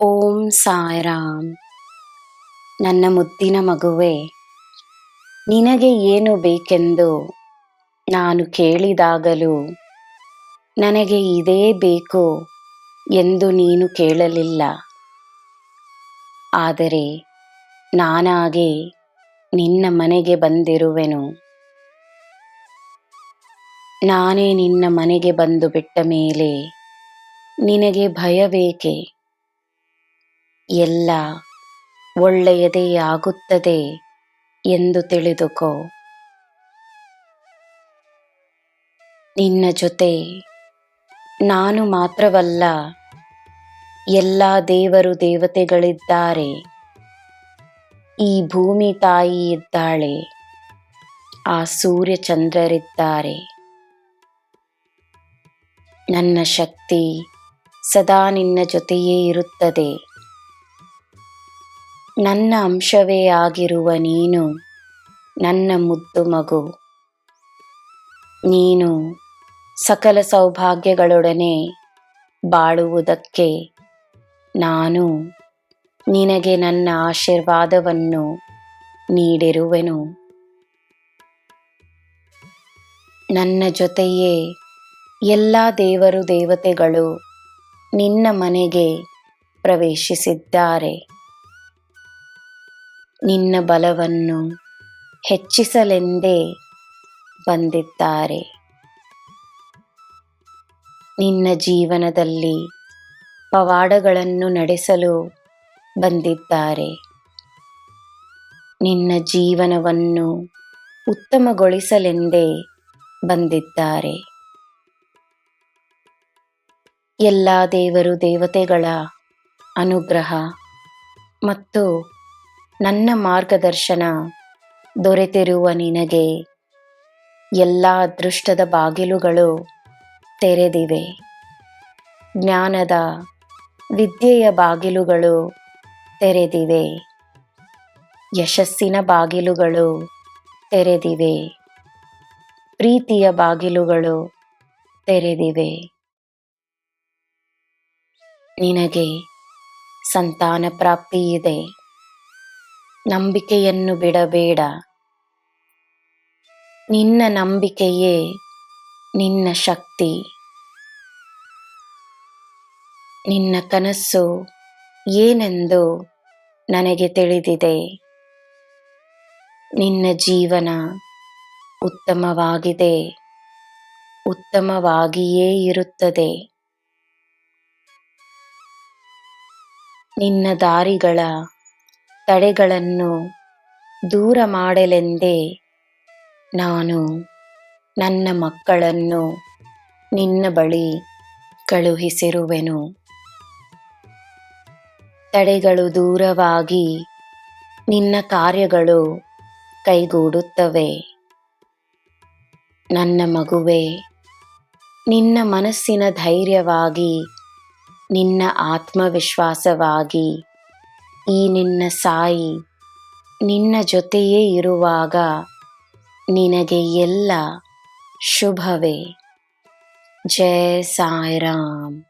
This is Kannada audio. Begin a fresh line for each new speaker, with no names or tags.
ಓಂ ಸಾಯಿರಾಮ್. ನನ್ನ ಮುದ್ದಿನ ಮಗುವೆ, ನಿನಗೆ ಏನು ಬೇಕೆಂದು ನಾನು ಕೇಳಿದಾಗಲೂ ನನಗೆ ಇದೇ ಬೇಕು ಎಂದು ನೀನು ಕೇಳಲಿಲ್ಲ. ಆದರೆ ನಾನಾಗೆ ನಿನ್ನ ಮನೆಗೆ ಬಂದಿರುವೆನು. ನಾನೇ ನಿನ್ನ ಮನೆಗೆ ಬಂದು ಬಿಟ್ಟ ಮೇಲೆ ನಿನಗೆ ಭಯಬೇಕೆ? ಎಲ್ಲ ಒಳ್ಳೆಯದೇ ಆಗುತ್ತದೆ ಎಂದು ತಿಳಿದುಕೋ. ನಿನ್ನ ಜೊತೆ ನಾನು ಮಾತ್ರವಲ್ಲ, ಎಲ್ಲ ದೇವರು ದೇವತೆಗಳಿದ್ದಾರೆ. ಈ ಭೂಮಿ ತಾಯಿ ಇದ್ದಾಳೆ, ಆ ಸೂರ್ಯ ಚಂದ್ರರಿದ್ದಾರೆ. ನನ್ನ ಶಕ್ತಿ ಸದಾ ನಿನ್ನ ಜೊತೆಯೇ ಇರುತ್ತದೆ. ನನ್ನ ಅಂಶವೇ ಆಗಿರುವ ನೀನು ನನ್ನ ಮುದ್ದು ಮಗು. ನೀನು ಸಕಲ ಸೌಭಾಗ್ಯಗಳೊಡನೆ ಬಾಳುವುದಕ್ಕೆ ನಾನು ನಿನಗೆ ನನ್ನ ಆಶೀರ್ವಾದವನ್ನು ನೀಡಿರುವೆನು. ನನ್ನ ಜೊತೆಯೇ ಎಲ್ಲ ದೇವರು ದೇವತೆಗಳು ನಿನ್ನ ಮನೆಗೆ ಪ್ರವೇಶಿಸಿದ್ದಾರೆ. ನಿನ್ನ ಬಲವನ್ನು ಹೆಚ್ಚಿಸಲೆಂದೇ ಬಂದಿದ್ದಾರೆ. ನಿನ್ನ ಜೀವನದಲ್ಲಿ ಪವಾಡಗಳನ್ನು ನಡೆಸಲು ಬಂದಿದ್ದಾರೆ. ನಿನ್ನ ಜೀವನವನ್ನು ಉತ್ತಮಗೊಳಿಸಲೆಂದೇ ಬಂದಿದ್ದಾರೆ. ಎಲ್ಲ ದೇವರು ದೇವತೆಗಳ ಅನುಗ್ರಹ ಮತ್ತು ನನ್ನ ಮಾರ್ಗದರ್ಶನ ದೊರೆತಿರುವ ನಿನಗೆ ಎಲ್ಲ ಅದೃಷ್ಟದ ಬಾಗಿಲುಗಳು ತೆರೆದಿವೆ. ಜ್ಞಾನದ ವಿದ್ಯೆಯ ಬಾಗಿಲುಗಳು ತೆರೆದಿವೆ. ಯಶಸ್ಸಿನ ಬಾಗಿಲುಗಳು ತೆರೆದಿವೆ. ಪ್ರೀತಿಯ ಬಾಗಿಲುಗಳು ತೆರೆದಿವೆ. ನಿನಗೆ ಸಂತಾನ ಪ್ರಾಪ್ತಿ ಇದೆ. ನಂಬಿಕೆಯನ್ನು ಬಿಡಬೇಡ. ನಿನ್ನ ನಂಬಿಕೆಯೇ ನಿನ್ನ ಶಕ್ತಿ. ನಿನ್ನ ಕನಸು ಏನೆಂದು ನನಗೆ ತಿಳಿದಿದೆ. ನಿನ್ನ ಜೀವನ ಉತ್ತಮವಾಗಿದೆ, ಉತ್ತಮವಾಗಿಯೇ ಇರುತ್ತದೆ. ನಿನ್ನ ದಾರಿಗಳ ತಡೆಗಳನ್ನು ದೂರ ಮಾಡಲೆಂದೇ ನಾನು ನನ್ನ ಮಕ್ಕಳನ್ನು ನಿನ್ನ ಬಳಿ ಕಳುಹಿಸಿರುವೆನು. ತಡೆಗಳು ದೂರವಾಗಿ ನಿನ್ನ ಕಾರ್ಯಗಳು ಕೈಗೂಡುತ್ತವೆ. ನನ್ನ ಮಗುವೆ, ನಿನ್ನ ಮನಸ್ಸಿನ ಧೈರ್ಯವಾಗಿ, ನಿನ್ನ ಆತ್ಮವಿಶ್ವಾಸವಾಗಿ ಈ ನಿನ್ನ ಸಾಯಿ ನಿನ್ನ ಜೊತೆಯೇ ಇರುವಾಗ ನಿನಗೆ ಎಲ್ಲ ಶುಭವೇ. ಜೈ ಸಾಯಿರಾಮ್.